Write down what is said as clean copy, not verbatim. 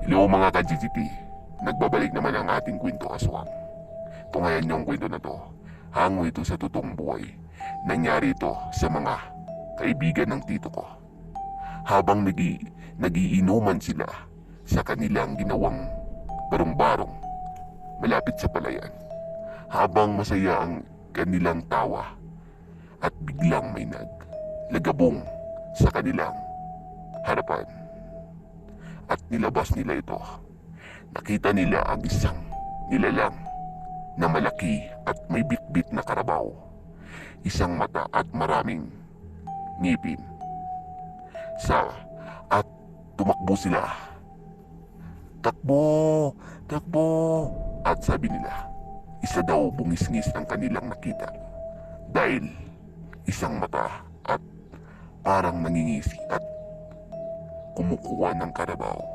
Hello mga ka-GGT, nagbabalik naman ang ating kwento aswang. Tungayan niyo ang kwento na to, hango ito sa totoong buhay. Nangyari ito sa mga kaibigan ng tito ko. Habang nagiinuman sila sa kanilang ginawang barong-barong malapit sa palayan. Habang masaya ang kanilang tawa at biglang may naglagabong sa kanilang harapan. At nilabas nila ito. Nakita nila ang isang nilalang na malaki at may bitbit na karabaw. Isang mata at maraming ngipin. At tumakbo sila. Takbo! Takbo! At sabi nila, isa daw bungis-ngis ang kanilang nakita. Dahil isang mata at parang nangingisi at kumukuha ng karabaw.